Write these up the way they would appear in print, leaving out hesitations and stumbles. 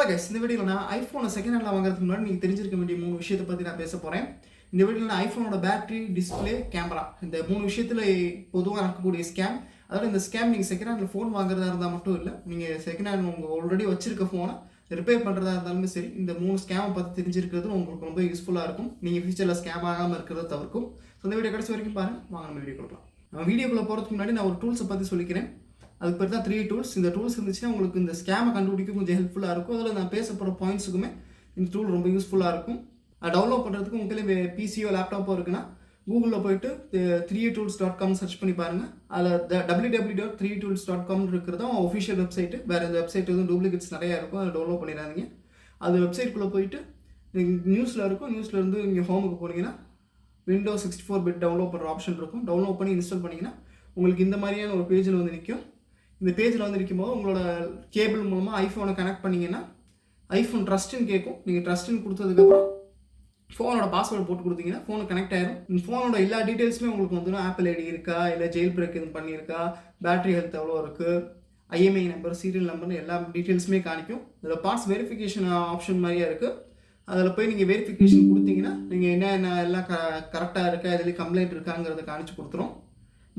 Guys, இந்த வீடியோவில் நான் ஐஃபோனை செகண்ட் ஹேண்டில் வாங்குறதுக்கு முன்னாடி நீங்கள் தெரிஞ்சிருக்க வேண்டிய 3 விஷயத்தை பற்றி நான் பேச போகிறேன். இந்த வீடியோவில் நான் ஐஃபோனோட பேட்டரி, டிஸ்பிளே, கேமரா இந்த 3 விஷயத்தில் பொதுவாக நடக்கக்கூடிய ஸ்கேம். அதோட இந்த ஸ்கேம் நீங்கள் செகண்ட் ஹேண்டில் ஃபோன் வாங்குறதா இருந்தால் மட்டும் இல்லை, நீங்கள் செகண்ட் ஹேண்ட் உங்கள் ஆல்ரெடி வச்சிருக்க ஃபோனை ரிப்பேர் பண்ணுறதா இருந்தாலுமே சரி, இந்த 3 ஸ்கேமை பற்றி தெரிஞ்சிருக்கிறது உங்களுக்கு ரொம்ப யூஸ்ஃபுல்லாக இருக்கும். நீங்கள் ஃபியூச்சரில் ஸ்கேம் ஆகாமல் இருக்கிறத தவிர்க்கும். ஸோ இந்த வீடியோ கடைசி வரைக்கும் பாருங்கள். வாங்க நம்ம வீடியோ கொடுக்கலாம். நம்ம வீடியோக்குள்ளே போகிறதுக்கு முன்னாடி நான் ஒரு டூல்ஸை பற்றி சொல்லிக்கிறேன். அதுக்கு பேர் தான் 3 டூல்ஸ். இந்த டூல்ஸ் இருந்துச்சுன்னா உங்களுக்கு இந்த ஸ்கேமை கண்டுபிடிக்க கொஞ்சம் ஹெல்ப்ஃபுல்லாக இருக்கும். அதில் நான் பேச போகிற பாயிண்ட்ஸுக்குமே இந்த டூல் ரொம்ப யூஸ்ஃபுல்லாக இருக்கும். அதை டவுன்லோட் பண்ணுறதுக்கு உங்களுக்கு பிசியோ லேப்டாப்போ இருக்குன்னா கூகுளில் போய்ட்டு 3tools.com சர்ச் பண்ணி பாருங்கள். அதில் www.3tools.com இருக்கிறது தான் ஒஃபிஷியல் வெப்சைட்டு. வேறு இந்த வெப்சைட் எதுவும் டூப்ளிகேட்ஸ் நிறையா இருக்கும், அதை டவுன்லோட் பண்ணிடாதீங்க. அது வெப்சைட்குள்ளே போயிட்டு நியூஸில் இருக்கும். நியூஸில் இருந்து இங்கே ஹோமுக்கு போனீங்கன்னா Windows 64-bit டவுன்லோட் பண்ணுற ஆப்ஷன் இருக்கும். டவுன்லோட் பண்ணி இன்ஸ்டால் பண்ணிங்கன்னா உங்களுக்கு இந்த மாதிரியான ஒரு பேஜில் வந்து நிற்கும். இந்த பேஜில் வந்து நிற்கும் போது உங்களோட கேபிள் மூலமாக ஐஃபோனை கனெக்ட் பண்ணிங்கன்னா ஐஃபோன் ட்ரஸ்ட்டுன்னு கேட்கும். நீங்கள் ட்ரஸ்ட்டுன்னு கொடுத்ததுக்கப்புறம் ஃபோனோட பாஸ்வேர்டு போட்டு கொடுத்தீங்கன்னா ஃபோனு கனெக்ட் ஆயிரும். இந்த ஃபோனோட எல்லா டீட்டெயில்ஸுமே உங்களுக்கு வந்துடும். ஆப்பிள் ஐடி இருக்கா, இல்லை ஜெயில் பிரேக் எதுவும் பண்ணியிருக்கா, பேட்டரி ஹெல்த் எவ்வளோ இருக்குது, ஐஎம்ஐ நம்பர், சீரியல் நம்பர்னு எல்லா டீட்டெயில்ஸுமே காணிக்கும். இதில் பார்ட்ஸ் வெரிஃபிகேஷன் ஆப்ஷன் மாதிரியே இருக்குது. அதில் போய் நீங்கள் வெரிஃபிகேஷன் கொடுத்தீங்கன்னா நீங்கள் என்ன எல்லாம் கரெக்டாக இருக்கா, இதில் கம்ப்ளைண்ட் இருக்காங்கிறத காணிச்சு கொடுத்துரும்.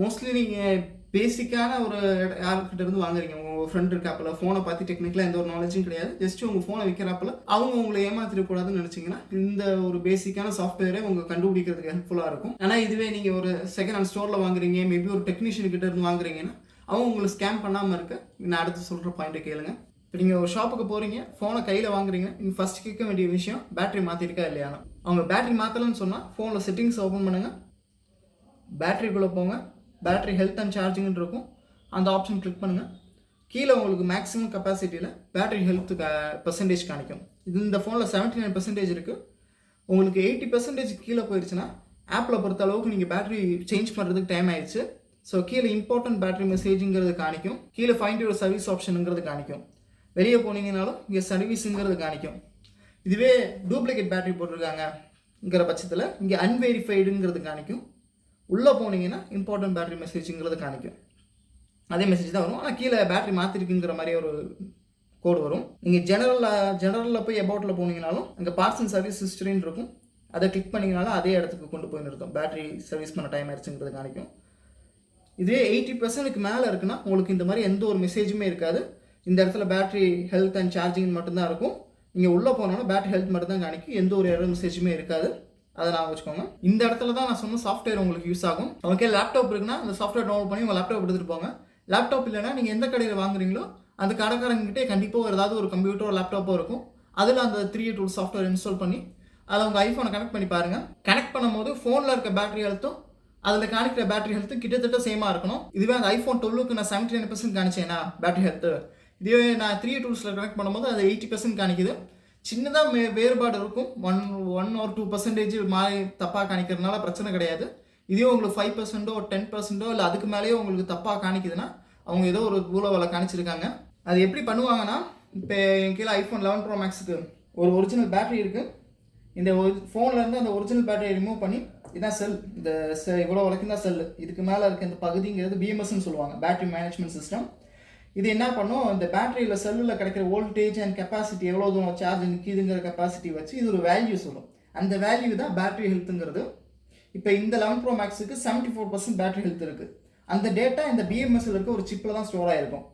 மோஸ்ட்லி நீங்கள் பேசிக்கான ஒரு யார்கிட்ட இருந்து வாங்குறீங்க, உங்கள் ஃப்ரெண்ட் இருக்காப்பில் ஃபோனை பற்றி டெக்னிக்கலாக எந்த ஒரு நாலேஜும் கிடையாது, ஜஸ்ட் உங்கள் ஃபோனை விற்கிறாப்பில் அவங்க உங்களை ஏமாத்திடக்கூடாதுன்னு நினச்சிங்கன்னா இந்த ஒரு பேசிக்கான சாஃப்ட்வேரே உங்கள் கண்டுபிடிக்கிறதுக்கு ஹெல்ப்ஃபுல்லாக இருக்கும். ஆனால் இதுவே நீங்கள் ஒரு செகண்ட் ஹேண்ட் ஸ்டோரில் வாங்குறீங்க, மேபி ஒரு டெக்னீஷியன் கிட்ட இருந்து வாங்குறீங்கன்னா அவங்க உங்களை ஸ்கேம் பண்ணாமல் இருக்க நான் அடுத்து சொல்கிற பாயிண்ட்டை கேளுங்க. இப்போ நீங்கள் ஒரு ஷாப்புக்கு போகிறீங்க, ஃபோனை கையில் வாங்குறீங்க, நீங்கள் ஃபஸ்ட் கேட்க வேண்டிய விஷயம் பேட்டரி மாற்றிருக்கா இல்லையானா. அவங்க பேட்டரி மாற்றலன்னு சொன்னால் ஃபோனில் செட்டிங்ஸ் ஓப்பன் பண்ணுங்கள், பேட்டரிக்குள்ளே போங்க, பேட்டரி ஹெல்த் அண்ட் சார்ஜிங்னு இருக்கும், அந்த ஆப்ஷன் கிளிக் பண்ணுங்கள். கீழே உங்களுக்கு மேக்ஸிமம் கெப்பாசிட்டியில் பேட்டரி ஹெல்த் பெர்சன்டேஜ் காணிக்கும். இது இந்த ஃபோனில் 79% இருக்குது. உங்களுக்கு 80% கீழே போயிடுச்சுன்னா ஆப்பில் பொறுத்த அளவுக்கு நீங்கள் பேட்டரி சேஞ்ச் பண்ணுறதுக்கு டைம் ஆயிடுச்சு. ஸோ கீழே இம்பார்ட்டன்ட் பேட்டரி மெசேஜுங்கிறது காணிக்கும், கீழே ஃபைண்ட் யுவர் சர்வீஸ் ஆப்ஷனுங்கிறது காணிக்கும். வெளியே போனீங்கனாலும் இங்கே சர்வீஸுங்கிறது காணிக்கும். இதுவே டூப்ளிகேட் பேட்டரி போட்டிருக்காங்கங்கிற பட்சத்தில் இங்கே அன்வெரிஃபைடுங்கிறது காணிக்கும். உள்ளே போனீங்கன்னா இம்பார்ட்டன்ட் பேட்டரி மெசேஜுங்கிறது காணிக்கும். அதே மெசேஜ் தான் வரும், ஆனால் கீழே பேட்டரி மாற்றிருக்குங்கிற மாதிரி ஒரு கோடு வரும். நீங்கள் ஜெனரலில் போய் அபவுட்டில் போனீங்கனாலும் அங்கே பார்ட்ஸ் அண்ட் சர்வீஸ் ஹிஸ்டரின்னு இருக்கும். அதை கிளிக் பண்ணிங்கனாலும் அதே இடத்துக்கு கொண்டு போய் நிறுத்தும், பேட்டரி சர்வீஸ் பண்ண டைம் ஆயிடுச்சுங்கிறது காணிக்கும். இதே 80%க்கு மேலே இருக்குன்னா உங்களுக்கு இந்த மாதிரி எந்த ஒரு மெசேஜுமே இருக்காது. இந்த இடத்துல பேட்டரி ஹெல்த் அண்ட் சார்ஜிங் மட்டும்தான் இருக்கும். நீங்கள் உள்ளே போனோன்னா பேட்டரி ஹெல்த் மட்டும் தான் காணிக்கும், எந்த ஒரு எரர் மெசேஜுமே இருக்காது. அதை நான் வச்சுக்கோங்க. இந்த இடத்துல தான் நான் சொன்ன சாஃப்ட்வேர் உங்களுக்கு யூஸ் ஆகும். ஓகே, லேப்டாப் இருக்குன்னா அந்த சாஃப்ட்வேர் டவுன்லோட் பண்ணி உங்கள் லேப்டாப் எடுத்துகிட்டு போங்க. லேப்டாப் இல்லைன்னா நீங்கள் எந்த கடையில் வாங்குறீங்களோ அந்த கடைக்காரங்கிட்டே கண்டிப்பாக ஏதாவது ஒரு கம்ப்யூட்டரோ லேப்டாப்போ இருக்கும். அதில் அந்த 3 டூல் சாஃப்ட்வேர் இன்ஸ்டால் பண்ணி அதை உங்கள் ஐஃபோனை கனெக்ட் பண்ணி பாருங்கள். கனெக்ட் பண்ணும்போது ஃபோனில் இருக்க பேட்டரி ஹெல்த்தும் அதில் காணிக்கிற பேட்டரி ஹெல்த்து கிட்டத்தட்ட சேமாக இருக்கணும். இதுவே அந்த ஐஃபோன் 12க்கு நான் 79% காணிச்சேன்னா பேட்டரி ஹெல்த்து, இதுவே நான் 3 டூல்ஸில் கனெக்ட் பண்ணும்போது அது 80% காணிக்குது. சின்னதாக வேறுபாடு இருக்கும், 1 or 2% மாறி தப்பாக காணிக்கிறதுனால பிரச்சனை கிடையாது. இதே உங்களுக்கு 5%ஓ 10%ஓ இல்லை அதுக்கு மேலேயோ உங்களுக்கு தப்பாக காணிக்குதுன்னா அவங்க ஏதோ ஒரு வேலை காணிச்சிருக்காங்க. அது எப்படி பண்ணுவாங்கன்னா, இப்போ என் கீழே ஐஃபோன் 11 Pro Maxக்கு ஒரு ஒரிஜினல் பேட்டரி இருக்குது. இந்த ஃபோன்லேருந்து அந்த ஒரிஜினல் பேட்டரியை ரிமூவ் பண்ணி இதுதான் செல், இந்த இவ்வளோ வரைக்கும் தான் செல்லு, இதுக்கு மேலே இருக்க இந்த பகுதிங்கிறது பிஎம்எஸ்ன்னு சொல்லுவாங்க, பேட்டரி மேனேஜ்மெண்ட் சிஸ்டம். இது என்ன பண்ணும், இந்த பேட்டரியில் செல்லில் கிடைக்கிற வோல்டேஜ் அண்ட் கெப்பாசிட்டி எவ்வளோ தூரம் சார்ஜ் நிற்கிதுங்கிற கெப்பாசிட்டி வச்சு இது ஒரு வேல்யூ சொல்லும். அந்த வேல்யூ தான் பேட்டரி ஹெல்த்துங்கிறது. இப்போ இந்த 11 Pro Maxக்கு 74% பேட்டரி ஹெல்த் இருக்குது. அந்த டேட்டா இந்த பிஎம்எஸ்ல இருக்க ஒரு சிப்பில் தான் ஸ்டோர் ஆகிருக்கும்.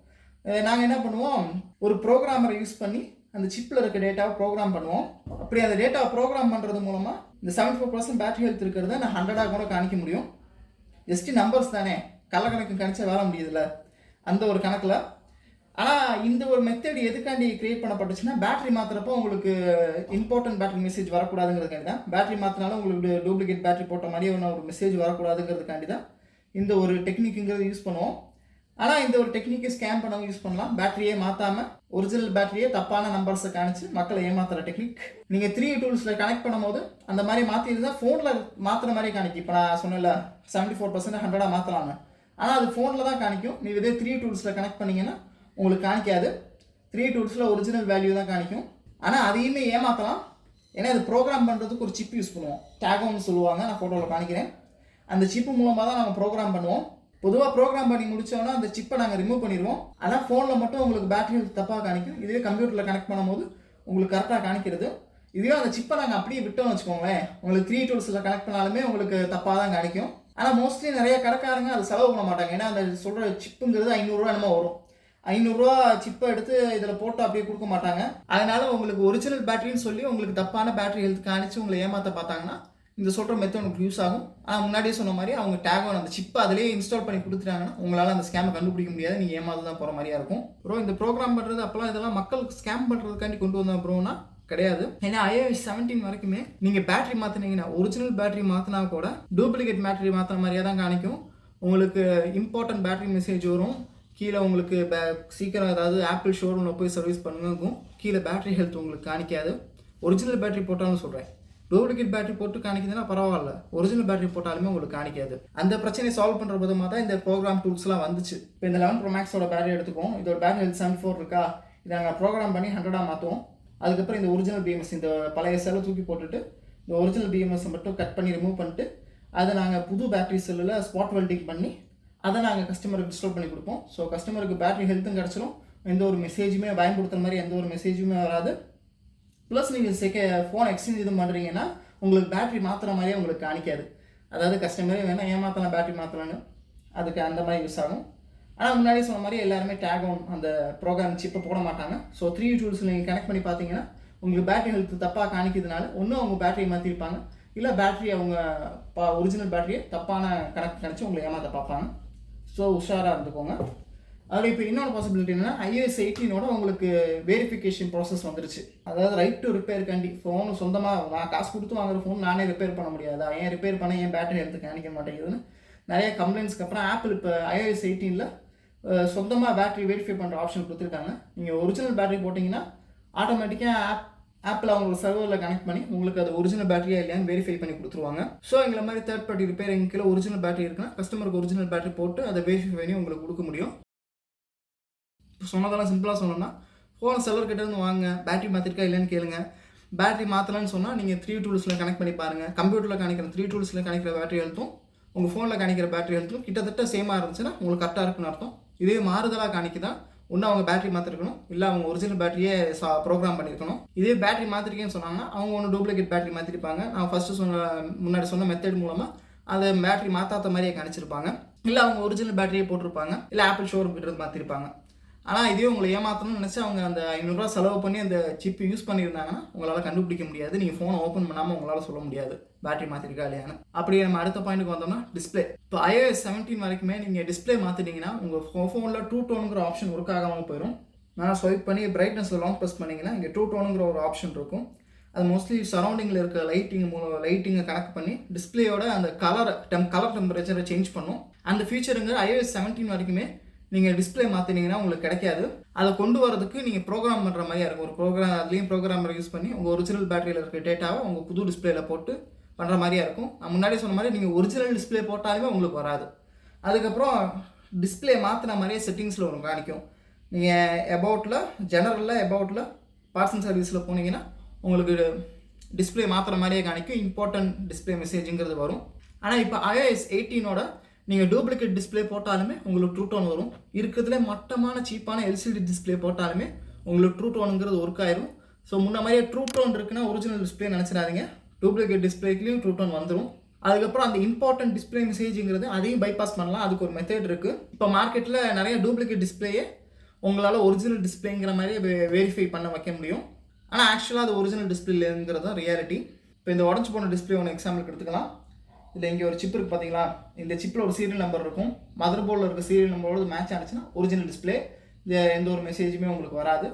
நாங்கள் என்ன பண்ணுவோம், ஒரு ப்ரோக்ராமரை யூஸ் பண்ணி அந்த சிப்பில் இருக்க டேட்டாவை ப்ரோக்ராம் பண்ணுவோம். அப்படி அந்த டேட்டாவை ப்ரோக்ராம் பண்ணுறது மூலமாக இந்த 74% பேட்டரி ஹெல்த் இருக்கிறத நான் 100ஆக கூட காணிக்க முடியும். ஜஸ்ட் நம்பர்ஸ் தானே, கணக்கு கணிச்சா வேலை முடியுதுல்ல அந்த ஒரு கணக்கில். ஆனால் இந்த ஒரு மெத்தட் எதுக்காண்டி கிரியேட் பண்ணப்பட்டுச்சுன்னா, பேட்டரி மாற்றுறப்போ உங்களுக்கு இம்பார்ட்டன்ட் பேட்டரி மெசேஜ் வரக்கூடாதுங்கிறதுக்காண்டி தான். பேட்டரி மாற்றினாலும் உங்களுக்கு டூப்ளிகேட் பேட்டரி போட்ட மாதிரி ஒரு மெசேஜ் வரக்கூடாதுங்கிறதுக்காண்டி தான் இந்த ஒரு டெக்னிக்குங்கிறது யூஸ் பண்ணுவோம். ஆனால் இந்த ஒரு டெக்னிக்கை ஸ்கேம் பண்ணவும் யூஸ் பண்ணலாம். பேட்டரியே மாற்றாமல் ஒரிஜினல் பேட்டரியே தப்பான நம்பர்ஸை காணிச்சு மக்களை ஏமாத்துற டெக்னிக். நீங்கள் 3 டூல்ஸில் கனெக்ட் பண்ணும்போது அந்த மாதிரி மாற்றிருந்தால் ஃபோனில் மாற்றுற மாதிரி காணிக்கும். இப்போ நான் சொன்னேன்ல 74% 100ஆக மாற்றலான்னு, ஆனால் அது ஃபோனில் தான் காணிக்கும். நீங்கள் இதே 3 டூல்ஸில் கனெக்ட் பண்ணிங்கன்னா உங்களுக்கு காணிக்காது. 3 டூல்ஸில் ஒரிஜினல் வேல்யூ தான் காணிக்கும். ஆனால் அதையுமே ஏமாற்றலாம். ஏன்னா அது ப்ரோக்ராம் பண்ணுறதுக்கு ஒரு சிப் யூஸ் பண்ணுவோம், டேகோன்னு சொல்லுவாங்க, நான் ஃபோட்டோவில் காணிக்கிறேன். அந்த சிப்பு மூலமாக தான் நாங்கள் ப்ரோக்ராம் பண்ணுவோம். பொதுவாக ப்ரோக்ராம் பண்ணி முடித்தோன்னா அந்த சிப்பை நாங்கள் ரிமூவ் பண்ணிடுவோம். ஆனால் ஃபோனில் மட்டும் உங்களுக்கு பேட்டரி ஹெல்த் தப்பாக காணிக்கும். இதுவே கம்ப்யூட்டரில் கனெக்ட் பண்ணும்போது உங்களுக்கு கரெக்டாக காணிக்கிறது. இதுவே அந்த சிப்பை நாங்கள் அப்படியே விட்டோம்னு வச்சுக்கோங்களேன், உங்களுக்கு 3 டூல்ஸில் கனெக்ட் பண்ணாலுமே உங்களுக்கு தப்பாக தான் காணிக்கும். ஆனால் மோஸ்ட்லி நிறைய கடைக்காரங்க அதை செலவு பண்ண மாட்டாங்க. ஏன்னா அந்த சொல்கிற சிப்புங்கிறது 500 ரூபா என்னமோ வரும். 500 ரூபா சிப்பை எடுத்து இதில் போட்டு அப்படியே கொடுக்க மாட்டாங்க. அதனால உங்களுக்கு ஒரிஜினல் பேட்டரின்னு சொல்லி உங்களுக்கு தப்பான பேட்டரி ஹெல்த் காணிச்சு உங்களை ஏமாற்ற பார்த்தாங்கன்னா இந்த சொல்கிற மெத்தட் உங்களுக்கு யூஸ் ஆகும். ஆனால் முன்னாடியே சொன்ன மாதிரி அவங்க டேக் அந்த சிப்பை அதிலே இன்ஸ்டால் பண்ணி கொடுத்துட்டாங்கன்னா உங்களால் அந்த ஸ்கேமை கண்டுபிடிக்க முடியாது, நீங்கள் ஏமாந்து தான் போகிற மாதிரியா இருக்கும். ப்ரோ இந்த ப்ரோக்ராம் பண்ணுறது அப்போலாம் இதெல்லாம் மக்களுக்கு ஸ்கேம் பண்ணுறதுக்காண்டி கொண்டு வந்தோம் ப்ரோனா கிடையாது. ஏன்னா iOS 17 வரைக்குமே நீங்கள் பேட்டரி மாற்றினீங்கன்னா ஒரிஜினல் பேட்டரி மாற்றினா கூட டூப்ளிகேட் பேட்டரி மாற்றின மாதிரியே தான் காணிக்கும். உங்களுக்கு இம்பார்ட்டன்ட் பேட்டரி மெசேஜ் வரும். கீழே உங்களுக்கு சீக்கிரம் ஏதாவது ஆப்பிள் ஷோரூமில் போய் சர்வீஸ் பண்ணுங்கும். கீழே பேட்டரி ஹெல்த் உங்களுக்கு காணிக்காது. ஒரிஜினல் பேட்டரி போட்டாலும் சொல்கிறேன், டூப்ளிகேட் பேட்டரி போட்டு காணிக்குதுன்னா பரவாயில்ல, ஒரிஜினல் பேட்டரி போட்டாலுமே உங்களுக்கு காணிக்காது. அந்த பிரச்சனையை சால்வ் பண்ணுற விதமாக தான் இந்த ப்ரோக்ராம் டூல்ஸ்லாம் வந்துச்சு. இப்போ இந்த 11 Pro Maxோட பேட்டரி எடுத்துக்குவோம். இதோட பேட்டரி ஹெல்த் 74 இருக்கா, இதை நாங்கள் ப்ரோக்ராம் பண்ணி 100 மாற்றுவோம். அதுக்கப்புறம் இந்த ஒரிஜினல் BMS இந்த பழைய செல்லை தூக்கி போட்டுட்டு இந்த ஒரிஜினல் BMS மட்டும் கட் பண்ணி ரிமூவ் பண்ணிட்டு அதை நாங்கள் புது பேட்டரி செல்லில் ஸ்பாட் வெல்டிங் பண்ணி அதை நாங்கள் கஸ்டமருக்கு இன்ஸ்டால் பண்ணி கொடுப்போம். ஸோ கஸ்டமருக்கு பேட்டரி ஹெல்த்தும் கிடச்சிரும், எந்த ஒரு மெசேஜுமே பயன்படுத்துகிற மாதிரி எந்த ஒரு மெசேஜுமே வராது. ப்ளஸ் நீங்கள் ஃபோன் எக்ஸ்சேஞ்ச் இது பண்ணுறீங்கன்னா உங்களுக்கு பேட்டரி மாற்றுற மாதிரியே உங்களுக்கு காணிக்காது. அதாவது கஸ்டமரே வேணால் ஏமாற்றலாம் பேட்டரி மாற்றலான்னு, அதுக்கு அந்த மாதிரி யூஸ் ஆகும். ஆனால் முன்னாடி சொன்ன மாதிரி எல்லாருமே டேக் ஆன் அந்த ப்ரோக்ராம் சிப்பை போட மாட்டாங்க. ஸோ 3 டூல்ஸ் நீங்கள் கனெக்ட் பண்ணி பார்த்தீங்கன்னா உங்களுக்கு பேட்டரி ஹெல்த் தப்பாக காணிக்கிறதுனால ஒன்றும் அவங்க பேட்டரியை மாற்றிருப்பாங்க, இல்லை பேட்டரி அவங்க ஒரிஜினல் பேட்டரியை தப்பான கனெக்ட் கணிச்சு உங்களை ஏமாற்ற பார்ப்பாங்க. ஸோ உஷாராக இருந்துக்கோங்க. அதில் இப்போ இன்னொரு பாசிபிலிட்டி என்னன்னா iOS 18ஓட உங்களுக்கு வெரிஃபிகேஷன் ப்ராசஸ் வந்துருச்சு. அதாவது ரைட் டு ரிப்பேருக்காண்டி ஃபோனு சொந்தமாக நான் காசு கொடுத்து வாங்குற ஃபோன் நானே ரிப்பேர் பண்ண முடியாதா, ஏன் ரிப்பேர் பண்ண ஏன் பேட்டரி ஹெல்த்து காணிக்க மாட்டேங்குதுன்னு நிறைய கம்ப்ளைண்ட்ஸ்க்கு அப்புறம் ஆப்பிள் இப்போ iOS 18ல் சொந்தமாக பேட்டரி வெரிஃபை பண்ணுற ஆப்ஷன் கொடுத்துருக்காங்க. நீங்கள் ஒரிஜினல் பேட்டரி போட்டிங்கன்னா ஆட்டோமேட்டிக்காக ஆப்பிள் அவங்களோட சர்வரில் கனெக்ட் பண்ணி உங்களுக்கு அது ஒரிஜினல் பேட்டரியா இல்லையான்னு வெரிஃபை பண்ணி கொடுத்துருவாங்க. ஸோ எங்களை மாதிரி தேர்ட் பார்ட்டி ரிப்பேரிங் கீழே ஒரிஜினல் பேட்டரி இருக்குன்னா கஸ்டமருக்கு ஒரிஜினல் பேட்டரி போட்டு அதை வெரிஃபை பண்ணி உங்களுக்கு கொடுக்க முடியும். இப்போ சொன்னதெல்லாம் சிம்பிளாக சொன்னோம்னா ஃபோன் செல்லர் கிட்டேருந்து வாங்க, பேட்டரி மாற்றிருக்கா இல்லைன்னு கேளுங்க. பேட்டரி மாற்றலான்னு சொன்னால் நீங்கள் 3 டூல்ஸில் கனெக்ட் பண்ணி பாருங்கள். கம்ப்யூட்டரில் கணிக்கிற 3 டூல்ஸில் கணிக்கிற பேட்டரி ஹெல்த்தும் உங்கள் ஃபோனில் கணிக்கிற பேட்டரி ஹெல்த்தும் கிட்டத்தட்ட சேமாக இருந்துச்சுன்னா உங்களுக்கு கரெக்டாக இருக்குன்னு அர்த்தம். இதே மாறுதலாக காணிக்குதான் ஒன்று அவங்க பேட்டரி மாற்றிருக்கணும், இல்லை அவங்க ஒரிஜினல் பேட்டரியே ப்ரோக்ராம் பண்ணியிருக்கணும். இதே பேட்டரி மாற்றிருக்கேன்னு சொன்னாங்கன்னா அவங்க ஒன்று டூப்ளிகேட் பேட்டரி மாற்றிருப்பாங்க. நான் ஃபஸ்ட்டு முன்னாடி சொன்ன மெத்தட் மூலமாக அதை பேட்டரி மாற்றாத மாதிரியே கணிச்சிருப்பாங்க, இல்லை அவங்க ஒரிஜினல் பேட்டரியே போட்டிருப்பாங்க, இல்லை ஆப்பிள் ஷோரூம் கிட்ட மாற்றிருப்பாங்க. ஆனால் இதே உங்களை ஏமாற்றணும்னு நினச்சி அவங்க அந்த 500 ரூபா செலவு பண்ணி அந்த சிப் யூஸ் பண்ணியிருந்தாங்கன்னா உங்களால் கண்டுபிடிக்க முடியாது. நீங்கள் ஃபோனை ஓப்பன் பண்ணாமல் உங்களால் சொல்ல முடியாது பேட்டரி மாற்றிருக்கா இல்லையான்னு. அப்படியே நம்ம அடுத்த பாயிண்ட்டுக்கு வந்தோம்னா டிஸ்பிளே. இப்போ iOS 17 வரைக்குமே நீங்கள் டிஸ்பிளே மாற்றிட்டீங்கன்னா உங்கள் ஃபோனில் 2 டோனுங்கிற ஆப்ஷன் ஒர்க் ஆகாமல் போயிடும். நான் ஸ்வைப் பண்ணி பிரைட்னஸில் லாங் ப்ரெஸ் பண்ணிங்கன்னா இங்கே 2 டோனுங்கிற ஒரு ஆப்ஷன் இருக்கும். அது மோஸ்ட்லி சரௌண்டிங்கில் இருக்க லைட்டிங்கை கனெக்ட் பண்ணி டிஸ்பிளேயோட அந்த கலர் டெம்பரேச்சரை சேஞ்ச் பண்ணும். அந்த ஃபீச்சருங்க iOS 17 வரைக்குமே நீங்கள் டிஸ்பிளே மாற்றினீங்கன்னா உங்களுக்கு கிடைக்காது. அதை கொண்டு வரதுக்கு நீங்கள் ப்ரோக்ராம் பண்ணுற மாதிரியா இருக்கும். ஒரு அதுலேயும் ப்ரோக்ராமரை யூஸ் பண்ணி உங்கள் ஒரிஜினல் பேட்டரியில் இருக்க டேட்டாவை உங்கள் புது டிஸ்பிளேயில் போட்டு பண்ணுற மாதிரியா இருக்கும். நான் முன்னாடி சொன்ன மாதிரி நீங்கள் ஒரிஜினல் டிஸ்பிளே போட்டாலுமே உங்களுக்கு வராது. அதுக்கப்புறம் டிஸ்பிளே மாற்றின மாதிரியே செட்டிங்ஸில் ஒன்று காணிக்கும். நீங்கள் எபவுட்டில் பார்ட்ஸ் அண்ட் சர்வீஸில் போனீங்கன்னா உங்களுக்கு டிஸ்பிளே மாற்றுற மாதிரியே காணிக்கும். இம்பார்ட்டன்ட் டிஸ்பிளே மெசேஜுங்கிறது வரும். ஆனால் இப்போ iOS 18ஓட நீங்கள் டூப்ளிகேட் டிஸ்பிளே போட்டாலுமே உங்களுக்கு ட்ரூ டோன் வரும். இருக்கிறதுல மட்டமான சீப்பான LCD டிஸ்பிளே போட்டாலுமே உங்களுக்கு ட்ரூ டோனுங்கிறது ஒர்க் ஆயிரும். ஸோ முன்ன மாதிரியே ட்ரூ டோன் இருக்குன்னா ஒரிஜினல் டிஸ்பிளே நினச்சிடாதீங்க, டூப்ளிகேட் டிஸ்பிளேக்குலேயும் ட்ரூ டோன் வந்துடும். அதுக்கப்புறம் அந்த இம்பார்ட்டன்ட் டிஸ்பிளே மெசேஜுங்கிறது அதையும் பைபாஸ் பண்ணலாம். அதுக்கு ஒரு மெத்தட் இருக்குது. இப்போ மார்க்கெட்டில் நிறைய டூப்ளிகேட் டிஸ்பிளேயே உங்களால் ஒரிஜினல் டிஸ்பிளேங்கிற மாதிரி வெரிஃபை பண்ண வைக்க முடியும். ஆனால் ஆக்சுவலாக அது ஒரிஜினல் டிஸ்பிளேங்கிறது தான் ரியாலிட்டி. இப்போ இந்த உடஞ்சி போன டிஸ்பிளே ஒன்று எக்ஸாம்பிளுக்கு எடுத்துக்கலாம். இதில் இங்கே ஒரு சிப் இருக்குது பார்த்தீங்களா, இந்த சிப்பில் ஒரு சீரியல் நம்பர் இருக்கும். மதர் போர்டில் இருக்க சீரியல் நம்பரோடு மேட்ச் ஆனிச்சுன்னா ஒரிஜினல் டிஸ்பிளே, எந்த ஒரு மெசேஜுமே உங்களுக்கு வராது.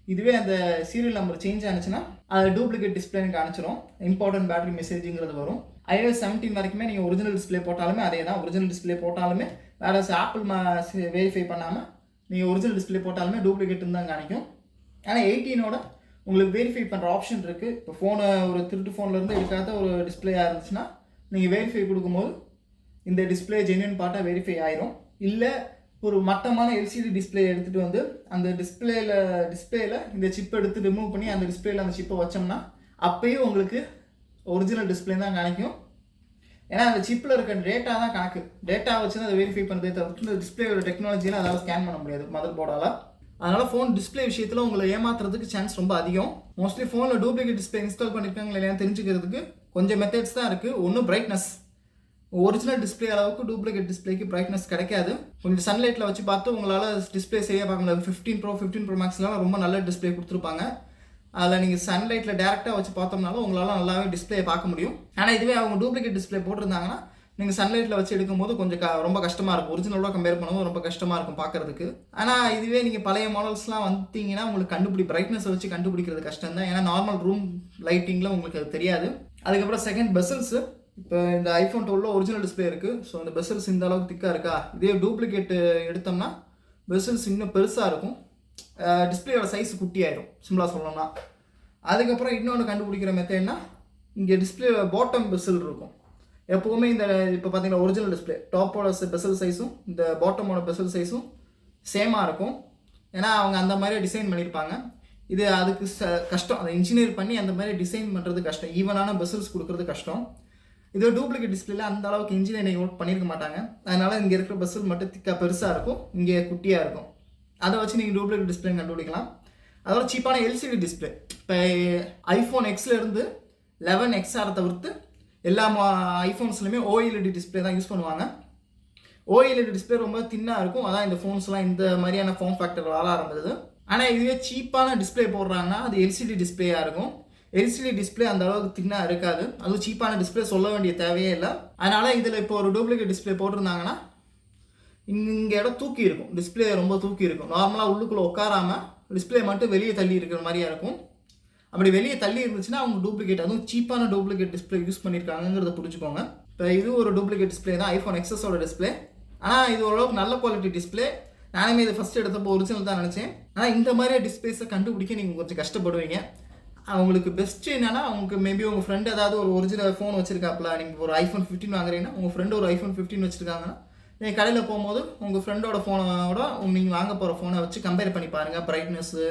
இதுவே அந்த சீரியல் நம்பர் சேஞ்ச் ஆனிச்சுன்னா அது டூப்ளிகேட் டிஸ்பிளேன்னு காணிச்சிடும், இம்பார்ட்டன்ட் பேட்டரி மெசேஜுங்கிறது வரும். iOS 17 வரைக்குமே நீங்கள் ஒரிஜினல் டிஸ்பிளே போட்டாலுமே அதே தான். ஒரிஜினல் டிஸ்பிளே போட்டாலுமே வேறு ஆப்பிள் வெரிஃபை பண்ணாமல் நீங்கள் ஒரிஜினல் டிஸ்பிளே போட்டாலுமே டூப்ளிகேட்டுன்னு தான் காணிக்கும். ஆனால் 18ஓட உங்களுக்கு வெரிஃபை பண்ணுற ஆப்ஷன் இருக்குது. இப்போ ஃபோனை ஒரு திருட்டு ஃபோன்லேருந்து எடுக்காத ஒரு டிஸ்பிளேயாக இருந்துச்சுன்னா நீங்கள் வெரிஃபை கொடுக்கும்போது இந்த டிஸ்பிளே ஜென்யூன் பார்ட்டாக வெரிஃபை ஆயிரும். இல்லை ஒரு மட்டமான LCD டிஸ்பிளே எடுத்துகிட்டு வந்து அந்த டிஸ்பிளேயில் இந்த சிப்பை எடுத்து ரிமூவ் பண்ணி அந்த டிஸ்பிளேயில் அந்த சிப்பை வச்சோம்னா அப்பயும் உங்களுக்கு ஒரிஜினல் டிஸ்பிளே தான் காணிக்கும். ஏன்னா அந்த சிப்பில் இருக்க டேட்டா தான் கணக்கு. டேட்டா வச்சு தான் அதை வெரிஃபை பண்ணுறதே தவிர்த்து இந்த டிஸ்பிளேயோட டெக்னாலஜியில் அதாவது ஸ்கேன் பண்ண முடியாது மதர் போர்டால். அதனால் ஃபோன் டிஸ்பிளே விஷயத்தில் உங்களை ஏமாத்துறதுக்கு சான்ஸ் ரொம்ப அதிகம். மோஸ்ட்லி ஃபோனில் டூப்ளிகேட் டிஸ்பிளே இன்ஸ்டால் பண்ணியிருக்காங்களா இல்லையா தெரிஞ்சுக்கிறதுக்கு கொஞ்சம் மெத்தட்ஸ் தான் இருக்குது. ஒன்று பிரைட்னஸ், ஒரிஜினல் டிஸ்பிளே அளவுக்கு டூப்ளிகேட் டிஸ்பிளேக்கு பிரைட்னஸ் கிடைக்காது. கொஞ்சம் சன்லைட்டில் வச்சு பார்த்து உங்களால் டிஸ்பிளே சரியாக பார்க்க முடியாது. 15 Pro Maxலாம் ரொம்ப நல்ல டிஸ்பிளே கொடுத்துருப்பாங்க. அதில் நீங்கள் சன்லைட்டில் டேரெக்டாக வச்சு பார்த்தோம்னாலும் உங்களால் நல்லாவே டிஸ்பிளே பார்க்க முடியும். ஆனால் இதுவே அவங்க டூப்ளிகேட் டிஸ்பிளே போட்டிருந்தாங்கன்னா நீங்கள் சன்லைட்டில் வச்சு எடுக்கும்போது கொஞ்சம் ரொம்ப கஷ்டமாக இருக்கும். ஒரிஜினலோட கம்பேர் பண்ணும்போது ரொம்ப கஷ்டமாக இருக்கும் பார்க்குறதுக்கு. ஆனால் இதுவே நீங்கள் பழைய மாடல்ஸ்லாம் வந்தீங்கன்னா உங்களுக்கு பிரைட்னஸ் வச்சு கண்டுபிடிக்கிறது கஷ்டம் தான். ஏன்னா நார்மல் ரூம் லைட்டிங்கில் உங்களுக்கு அது தெரியாது. அதுக்கப்புறம் செகண்ட் பெசல்ஸு. இப்போ இந்த iPhone 12 ஒரிஜினல் டிஸ்பிளே இருக்குது. ஸோ இந்த பெசல்ஸ் இந்த அளவுக்கு திக்காக இருக்கா. இதே டூப்ளிகேட் எடுத்தோம்னா பெசல்ஸ் இன்னும் பெருசாக இருக்கும். டிஸ்பிளேயோட சைஸ் குட்டியாயிடும் சிம்பிளாக சொல்லணும்னா. அதுக்கப்புறம் இன்னொன்று கண்டுபிடிக்கிற மெத்தட்னா இங்கே டிஸ்பிளே பாட்டம் பெசல் இருக்கும். எப்போவுமே இந்த இப்போ பார்த்தீங்கன்னா ஒரிஜினல் டிஸ்பிளே டாப்போட பெசல் சைஸும் இந்த பாட்டமோட பெசல் சைஸும் சேமாக இருக்கும். ஏன்னா அவங்க அந்த மாதிரி டிசைன் பண்ணியிருப்பாங்க. இது அதுக்கு கஷ்டம், அதை இன்ஜினியர் பண்ணி அந்த மாதிரி டிசைன் பண்ணுறது கஷ்டம். ஈவனான பெசல்ஸ் கொடுக்குறது கஷ்டம். இது டூப்ளிகேட் டிஸ்பிளேல அந்த அளவுக்கு இன்ஜினியரிங் ஒர்க் பண்ணியிருக்க மாட்டாங்க. அதனால் இங்கே இருக்கிற பெசல் மட்டும் திக்காக பெருசாக இருக்கும், இங்கே குட்டியாக இருக்கும். அதை வச்சு நீங்கள் டூப்ளிகேட் டிஸ்பிளே கண்டுபிடிக்கலாம். அதோட சீப்பான எல்சிடி டிஸ்பிளே இப்போ iPhone Xலேருந்து 11XR தவிர்த்து எல்லா ஐஃபோன்ஸ்லையுமே OLED டிஸ்பிளே தான் யூஸ் பண்ணுவாங்க. OLED டிஸ்பிளே ரொம்ப தின்னாக இருக்கும். அதான் இந்த ஃபோன்ஸ்லாம் இந்த மாதிரியான ஃபார்ம் ஃபேக்டர் வர ஆரம்பிச்சது. ஆனால் இதுவே சீப்பான டிஸ்பிளே போடுறாங்கன்னா அது எல்சிடி டிஸ்பிளேயாக இருக்கும். எல்சிடி டிஸ்பிளே அந்த அளவுக்கு தின்னாக இருக்காது. அதுவும் சீப்பான டிஸ்பிளே சொல்ல வேண்டிய தேவையே இல்லை. அதனால் இதில் இப்போ ஒரு டூப்ளிகேட் டிஸ்பிளே போட்டிருந்தாங்கன்னா இங்கே இடம் தூக்கி இருக்கும், டிஸ்பிளே ரொம்ப தூக்கி இருக்கும். நார்மலாக உள்ளுக்குள்ளே உட்காராமல் டிஸ்பிளே மட்டும் வெளியே தள்ளி இருக்கிற மாதிரியா இருக்கும். அப்படி வெளியே தள்ளி இருந்துச்சுன்னா அவங்க டூப்ளிகேட், அதுவும் சீப்பான டூப்ளிகேட் டிஸ்பிளே யூஸ் பண்ணியிருக்காங்கிறத புரிஞ்சுக்கோங்க. இப்போ இது ஒரு டூப்ளிகேட் டிஸ்பிளே தான், iPhone XSஓட டிஸ்பிளே. ஆனால் இது ஓரளவுக்கு நல்ல குவாலிட்டி டிஸ்பிளே. நானுமே இதை ஃபஸ்ட்டு எடுத்தப்போ ஒரிஜினல் தான் நினச்சேன். ஆனால் இந்த மாதிரியே டிஸ்பிளேஸை கண்டுபிடிக்க நீங்கள் கொஞ்சம் கஷ்டப்படுவீங்க. அவங்களுக்கு பெஸ்ட்டு என்னென்னா, உங்களுக்கு மேபி உங்கள் ஃப்ரெண்டு ஏதாவது ஒரு ஒரிஜினல் ஃபோன் வச்சுருக்காப்புல, நீங்கள் ஒரு iPhone 15 வாங்குறீங்கன்னா உங்கள் ஃப்ரெண்டு ஒரு iPhone 15 வச்சுருக்காங்கன்னா நீங்கள் கடையில் போகும்போது உங்கள் ஃப்ரெண்டோட ஃபோனோட நீங்கள் வாங்க போகிற ஃபோனை வச்சு கம்பேர் பண்ணி பாருங்கள். பிரைட்னஸ்ஸு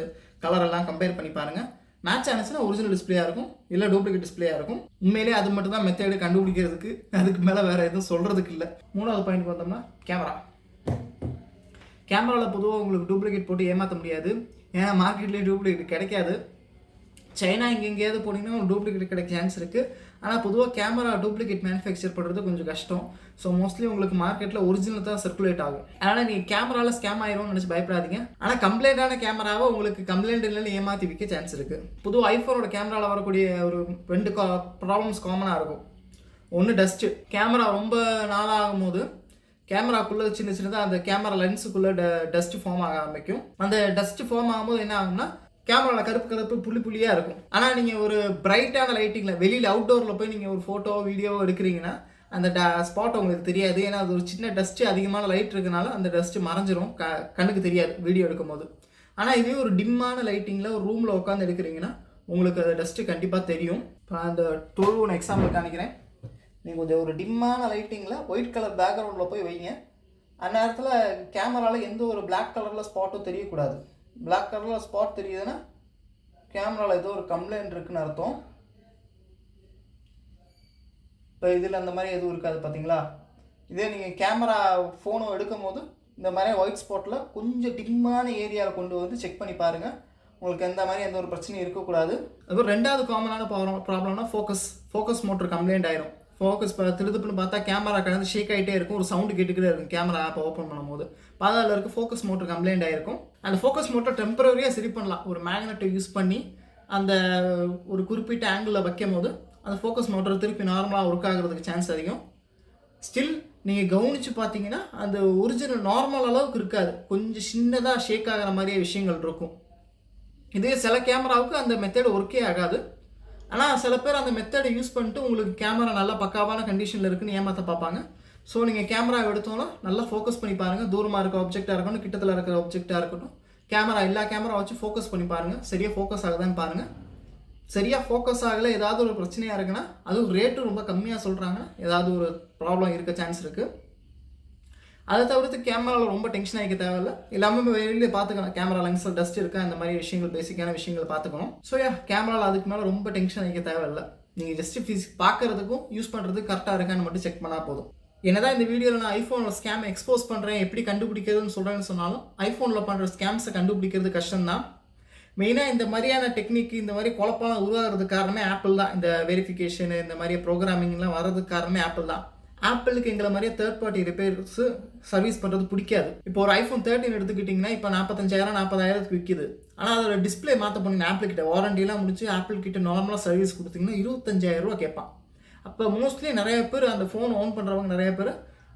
கலரெல்லாம் கம்பேர் பண்ணி பாருங்கள். மேட்ச் ஆனிச்சுன்னா ஒரிஜினல் டிஸ்பிளேயாக இருக்கும், இல்லை டூப்ளிகேட் டிஸ்பிளேயாக இருக்கும். உண்மையிலே அது மட்டும் தான் மெத்தேடு கண்டுபிடிக்கிறதுக்கு. அதுக்கு மேலே வேறு எதுவும் சொல்கிறதுக்கு இல்லை. மூணாவது பாயிண்ட் பார்த்தோம்னா கேமராவில் பொதுவாக உங்களுக்கு டூப்ளிகேட் போட்டு ஏமாற்ற முடியாது. ஏன்னா மார்க்கெட்லேயே டூப்ளிகேட் கிடைக்காது. சைனா எங்கேயாவது போனீங்கன்னா ஒரு டூப்ளிகேட் கிடைக்க சான்ஸ் இருக்குது. ஆனால் பொதுவாக கேமரா டூப்ளிகேட் மேனுஃபேக்சர் பண்ணுறது கொஞ்சம் கஷ்டம். ஸோ மோஸ்ட்லி உங்களுக்கு மார்க்கெட்டில் ஒரிஜினல் தான் சர்க்குலேட் ஆகும். அதனால் நீங்கள் கேமராவில் ஸ்கேம் ஆயிரும்னு நினச்சி பயப்படாதீங்க. ஆனால் கம்ப்ளைண்டான கேமராவை உங்களுக்கு கம்ப்ளைண்ட் இல்லைன்னு ஏமாற்றி விற்க சான்ஸ் இருக்குது. பொதுவாக ஐஃபோனோட கேமராவில் வரக்கூடிய ஒரு 2 ப்ராப்ளம்ஸ் காமனாக இருக்கும். ஒன்று டஸ்ட்டு. கேமரா ரொம்ப நாளாகும் போது கேமராக்குள்ளே சின்ன சின்னதாக அந்த கேமரா லென்ஸுக்குள்ளே டஸ்ட்டு ஃபார்ம் ஆக ஆரம்பிக்கும். அந்த டஸ்ட்டு ஃபார்ம் ஆகும்போது என்ன ஆகும்னா கேமராவில் கருப்பு புள்ளியாக இருக்கும். ஆனால் நீங்கள் ஒரு பிரைட்டான லைட்டிங்கில் வெளியில் அவுட்டோரில் போய் நீங்கள் ஒரு ஃபோட்டோ வீடியோ எடுக்கிறீங்கன்னா அந்த ஸ்பாட் உங்களுக்கு தெரியாது. ஏன்னா அது ஒரு சின்ன டஸ்ட்டு, அதிகமான லைட் இருக்கனால அந்த டஸ்ட்டு மறைஞ்சிரும், கண்ணுக்கு தெரியாது வீடியோ எடுக்கும் போது. ஆனால் இதே ஒரு டிம்மான லைட்டிங்கில் ஒரு ரூமில் உட்காந்து எடுக்கிறீங்கன்னா உங்களுக்கு அந்த டஸ்ட்டு கண்டிப்பாக தெரியும். இப்போ அந்த 12 எக்ஸாம்பிள் காணிக்கிறேன். நீங்கள் கொஞ்சம் ஒரு டிம்மான லைட்டிங்கில் ஒயிட் கலர் பேக்ரவுண்டில் போய் வைங்க. அந்த நேரத்தில் கேமராவில் எந்த ஒரு பிளாக் கலரில் ஸ்பாட்டும் தெரியக்கூடாது. பிளாக் கலரில் ஸ்பாட் தெரியுதுன்னா கேமராவில் ஏதோ ஒரு கம்ப்ளைண்ட் இருக்குன்னு அர்த்தம். இப்போ இதில் அந்த மாதிரி எதுவும் இருக்காது பார்த்தீங்களா. இதே நீங்கள் கேமரா ஃபோனோ எடுக்கும் போது இந்த மாதிரி ஒயிட் ஸ்பாட்டில் கொஞ்சம் டிம்மான ஏரியாவில் கொண்டு வந்து செக் பண்ணி பாருங்கள். உங்களுக்கு எந்த மாதிரி எந்த ஒரு பிரச்சனையும் இருக்கக்கூடாது. அதுவும் ரெண்டாவது காமனான ப்ராப்ளம்னா ஃபோக்கஸ் மோட்டர் கம்ப்ளைண்ட் ஆயிரும். ஃபோக்கஸ் திருதுப்புன்னு பார்த்தா கேமரா கடந்து ஷேக் ஆகிட்டே இருக்கும், ஒரு சவுண்டு கேட்டுக்கிட்டே இருக்கும் கேமரா ஆப்பை ஓப்பன் பண்ணும்போது. அதில் இருக்க ஃபோக்கஸ் மோட்டர் கம்ப்ளைண்ட் ஆகிருக்கும். அந்த ஃபோக்கஸ் மோட்டர் டெம்பரரியாக சரி பண்ணலாம். ஒரு மேக்னெட்டை யூஸ் பண்ணி அந்த ஒரு குறிப்பிட்ட ஆங்கிளில் வைக்கும் போது அந்த ஃபோக்கஸ் மோட்டர் திருப்பி நார்மலாக ஒர்க் ஆகிறதுக்கு சான்ஸ் அதிகம். ஸ்டில் நீங்கள் கவனித்து பார்த்தீங்கன்னா அந்த ஒரிஜினல் நார்மல் அளவுக்கு இருக்காது, கொஞ்சம் சின்னதாக ஷேக் ஆகிற மாதிரியே விஷயங்கள் இருக்கும். இதே சில கேமராவுக்கு அந்த மெத்தட் ஒர்க்கே ஆகாது. ஆனால் சில பேர் அந்த மெத்தடை யூஸ் பண்ணிட்டு உங்களுக்கு கேமரா நல்லா பக்காவான கண்டிஷனில் இருக்குன்னு ஏமாற்ற பார்ப்பாங்க. ஸோ நீங்கள் கேமரா எடுத்தோன்னா நல்லா ஃபோக்கஸ் பண்ணி பாருங்கள். தூரமாக இருக்க ஆப்ஜெக்டாக இருக்கட்டும், கிட்டத்தில் இருக்கிற ஆப்ஜெக்டாக இருக்கட்டும், எல்லா கேமரா வச்சு ஃபோக்கஸ் பண்ணி பாருங்கள். சரியாக ஃபோக்கஸ் ஆகுதான்னு பாருங்கள். சரியாக ஃபோக்கஸ் ஆகலை, ஏதாவது ஒரு பிரச்சனையாக இருக்குன்னா, அதுவும் ரேட்டு ரொம்ப கம்மியாக சொல்கிறாங்க, ஏதாவது ஒரு ப்ராப்ளம் இருக்க சான்ஸ் இருக்குது. அதை தவிர்த்து கேமராவில் ரொம்ப டென்ஷன் ஆகிக்க தேவையில்லை. எல்லாமே வெளியிலே பார்த்துக்கலாம். கேமரா லென்ஸில் டஸ்ட் இருக்கா, இந்த மாதிரி விஷயங்கள் பேசிக்கான விஷயங்கள் பார்த்துக்கணும். ஸோ கேமராவில் அதுக்கு மேலே ரொம்ப டென்ஷன் ஆகிக்க தேவையில்லை. நீங்கள் ஜஸ்ட்டு பார்க்குறதுக்கும் யூஸ் பண்ணுறதுக்கு கரெக்டாக இருக்கான்னு மட்டும் செக் பண்ணால் போதும். என்னதான் இந்த வீடியோவில் நான் ஐஃபோனில் ஸ்கேம் எக்ஸ்போஸ் பண்ணுறேன், எப்படி கண்டுபிடிக்கிறதுன்னு சொல்கிறேன்னு சொன்னாலும் ஐஃபோனில் பண்ணுற ஸ்கேம்ஸை கண்டுபிடிக்கிறது கஷ்டம்தான். மெயினாக இந்த மாதிரியான டெக்னிக், இந்த மாதிரி குழப்பம்லாம் உருவாகிறதுக்கு காரணமே ஆப்பிள் தான். இந்த வெரிஃபிகேஷனு, இந்த மாதிரி ப்ரோக்ராமிங்லாம் வர்றதுக்கு காரணமே ஆப்பிள் தான். ஆப்பிளுக்கு எங்களை மாதிரியே தேர்ட் பார்ட்டி ரிப்பேர்ஸு சர்வீஸ் பண்ணுறது பிடிக்காது. இப்போ ஒரு ஐஃபோன் 13 எடுத்துக்கிட்டிங்கன்னா இப்போ 45,000 40,000க்கு விற்கிது. ஆனால் அதோட டிஸ்பிளே மாற்ற போனீங்கன்னா ஆப்பிள் கிட்ட வாரண்டிலாம் முடிச்சு ஆப்பிள் கிட்ட நார்மலாக சர்வீஸ் கொடுத்தீங்கன்னா 25,000 ரூபா கேட்பான். அப்போ மோஸ்ட்லி நிறைய பேர் அந்த ஃபோன் ஓன் பண்ணுறவங்க நிறைய பேர்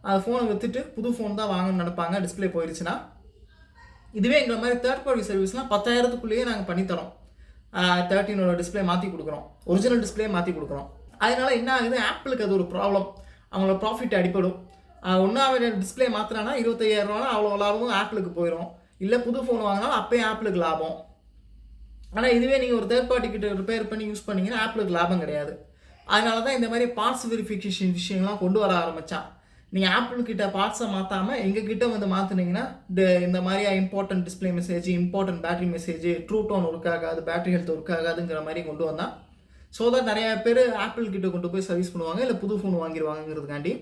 அந்த ஃபோனை விற்றுட்டு புது ஃபோன் தான் வாங்கணும்னு நினைப்பாங்க டிஸ்பிளே போயிடுச்சுன்னா. இதுவே எங்களை மாதிரி தேர்ட் பார்ட்டி சர்வீஸ்லாம் 10,000க்குள்ளேயே நாங்கள் பண்ணித்தரோம். 13ஓட டிஸ்பிளே மாற்றி கொடுக்குறோம், ஒரிஜினல் டிஸ்பிளே மாற்றி கொடுக்குறோம். அதனால என்ன ஆகுது, ஆப்பிளுக்கு அது ஒரு ப்ராப்ளம், அவங்களோட ப்ராஃபிட் அடிப்படும். ஒன்றாவது டிஸ்பிளே மாற்றினா 25,000 ரூபானா அவ்வளோ லாபமும் ஆப்பிளுக்கு போயிடும். இல்லை புது ஃபோன் வாங்கினாலும் அப்போயும் ஆப்பிளுக்கு லாபம். ஆனால் இதுவே நீங்கள் ஒரு தேர்ட் பார்ட்டி கிட்ட ரிப்பேர் பண்ணி யூஸ் பண்ணிங்கன்னா ஆப்பிளுக்கு லாபம் கிடையாது. அதனால தான் இந்த மாதிரி பார்ட்ஸ் வெரிஃபிகேஷன் விஷயங்கள்லாம் கொண்டு வர ஆரம்பித்தான். நீங்கள் ஆப்பிள் கிட்ட பார்ட்ஸை மாற்றாமல் எங்ககிட்ட வந்து மாற்றினீங்கன்னா இந்த மாதிரியா important display message, important battery message, true tone work ஆகாது, பேட்டரி ஹெல்த் ஒர்க் ஆகாதுங்கிற மாதிரி கொண்டு வந்தான். ஸோ தான் நிறையா பேர் ஆப்பிள் கிட்ட கொண்டு போய் சர்வீஸ் பண்ணுவாங்க, இல்லை புது ஃபோன் வாங்கிடுவாங்கிறதுக்காண்டி.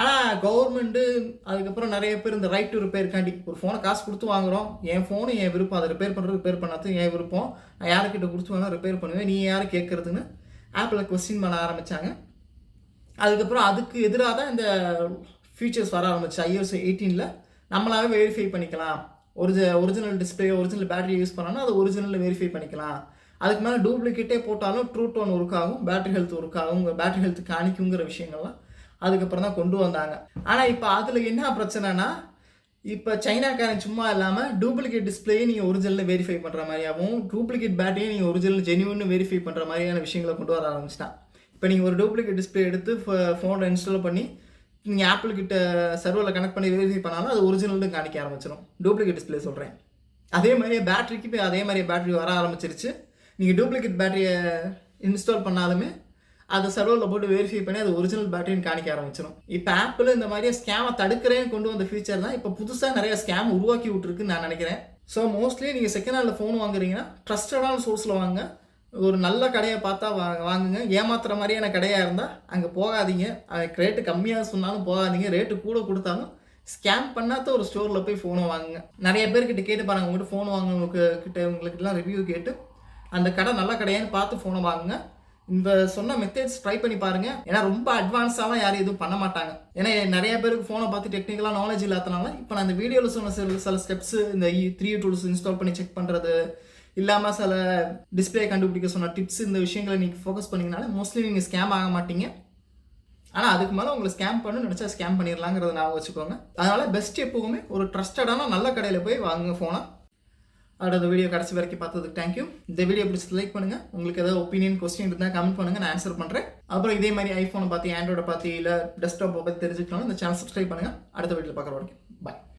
ஆனால் கவர்மெண்ட்டு அதுக்கப்புறம் நிறைய பேர் இந்த ரைட் டு ரிப்பேர்க்காண்டி ஒரு ஃபோனை காசு கொடுத்து வாங்குகிறோம், என் ஃபோனு என் விருப்பம், அதை ரிப்பேர் பண்ணுறது ரிப்பேர் பண்ணாது என் விருப்பம், நான் யாருக்கிட்ட கொடுத்து வேணால் ரிப்பேர் பண்ணுவேன், நீ யார் கேட்குறதுன்னு ஆப்பிளை கொஸ்டின் பண்ண ஆரம்பித்தாங்க. அதுக்கப்புறம் அதுக்கு எதிராக தான் இந்த ஃபீச்சர்ஸ் வர ஆரம்பிச்சு. iOS 18 நம்மளாவே வெரிஃபை பண்ணிக்கலாம், original display original battery use பண்ணோன்னா அது ஒரிஜினலில் வெரிஃபை பண்ணிக்கலாம். அதுக்கு மேலே டூப்ளிகேட்டே போட்டாலும் ட்ரூ டோன் ஒர்க் ஆகும், பேட்டரி ஹெல்த் ஒர்க் ஆகும், உங்கள் பேட்டரி ஹெல்த் காணிக்குங்கிற விஷயங்கள்லாம் அதுக்கப்புறம் தான் கொண்டு வந்தாங்க. ஆனால் இப்போ அதில் என்ன பிரச்சனைனா, இப்போ சைனாக்காரன் சும்மா இல்லாமல் டூப்ளிகேட் டிஸ்பிளேயே நீங்கள் ஒரிஜினலில் வெரிஃபை பண்ணுற மாதிரியாகவும், டூப்ளிகேட் பேட்டரியை நீங்கள் ஒரிஜினல் ஜென்யூன்னு வெரிஃபை பண்ணுற மாதிரியான விஷயங்களை கொண்டு வர ஆரம்பிச்சிட்டான். இப்போ நீங்கள் ஒரு டூப்ளிகேட் டிஸ்பிளே எடுத்து ஃபோனில் இன்ஸ்டால் பண்ணி நீங்கள் ஆப்பிள் கிட்ட சர்வரில் கனெக்ட் பண்ணி வெரிஃபை பண்ணாலும் அது ஒரிஜினல்னு காணிக்க ஆரம்பிச்சிடும். டூப்ளிகேட் டிஸ்பிளே சொல்கிறேன். அதே மாதிரியே பேட்டரிக்கு இப்போ அதே மாதிரி பேட்டரி வர ஆரம்பிச்சிருச்சு. நீங்கள் டூப்ளிகேட் பேட்டரியை இன்ஸ்டால் பண்ணாலுமே அதை சர்வரில் போட்டு வெரிஃபை பண்ணி அது ஒரிஜினல் பேட்டரின்னு காணிக்க ஆரம்பிச்சிடும். இப்போ ஆப்பிள் இந்த மாதிரியே ஸ்கேமை தடுக்கிறேன்னு கொண்டு வந்த ஃபீச்சர் தான் இப்போ புதுசாக நிறைய ஸ்கேம் உருவாக்கி விட்டுருக்குன்னு நான் நினைக்கிறேன். ஸோ மோஸ்ட்லி நீங்கள் செகண்ட் ஹேண்டில் ஃபோன் வாங்குறீங்கன்னா ட்ரஸ்டடான சோர்ஸில் வாங்க, ஒரு நல்ல கடையை பார்த்தா வாங்குங்க. ஏமாத்துற மாதிரியான கடையாக இருந்தால் அங்கே போகாதீங்க. ரேட்டு கம்மியாக சொன்னாலும் போகாதீங்க, ரேட்டு கூட கொடுத்தாலும் ஸ்கேம் பண்ணாத ஒரு ஸ்டோரில் போய் ஃபோனை வாங்குங்க. நிறைய பேர்கிட்ட கேட்டு பாருங்கள், உங்கள்கிட்ட ஃபோன் உங்களுக்குலாம் ரிவ்யூ கேட்டு அந்த கடை நல்ல கடையான்னு பார்த்து ஃபோனை வாங்குங்க. இந்த சொன்ன மெத்தட்ஸ் ட்ரை பண்ணி பாருங்கள். ஏன்னா ரொம்ப அட்வான்ஸாலாம் யாரும் எதுவும் பண்ண மாட்டாங்க. ஏன்னா நிறைய பேருக்கு ஃபோனை பார்த்து டெக்னிக்கலாக நாலேஜ் இல்லாதனால இப்போ நான் இந்த வீடியோவில் சொன்ன சில ஸ்டெப்ஸு, இந்த 3 டூல்ஸ் இன்ஸ்டால் பண்ணி செக் பண்ணுறது இல்லாமல் சில டிஸ்பிளே கண்டுபிடிக்க சொன்ன டிப்ஸ், இந்த விஷயங்களை நீங்கள் ஃபோக்கஸ் பண்ணிங்கனால மோஸ்ட்லி நீங்கள் ஸ்கேம் ஆக மாட்டீங்க. ஆனால் அதுக்கு மேலே உங்களை ஸ்கேம் பண்ணு நினச்சா ஸ்கேம் பண்ணிடலாங்கிறத நான் வச்சுக்கோங்க. அதனால் பெஸ்ட் எப்போவுமே ஒரு ட்ரஸ்டடான நல்ல கடையில் போய் வாங்குங்க ஃபோனை. அதோட வீடியோ கடைசி வரைக்கும் பார்த்ததுக்கு தேங்க்யூ. இந்த வீடியோ பிடிச்சி லைக் பண்ணுங்கள். உங்களுக்கு ஏதாவது ஒப்பீனியன் கொஸ்டின் இருந்தால் கமெண்ட் பண்ணுங்கள், நான் ஆன்சர் பண்ணுறேன். அப்புறம் இதே மாதிரி ஐஃபோனை பார்த்து, ஆண்ட்ராய்டை பார்த்து, இல்லை டெஸ்க்டாப்பை பற்றி தெரிஞ்சுக்கணும் இந்த சேனல் சப்ஸ்கிரைப் பண்ணுங்கள். அடுத்த வீடியோவில் பார்க்குற வரைக்கும்.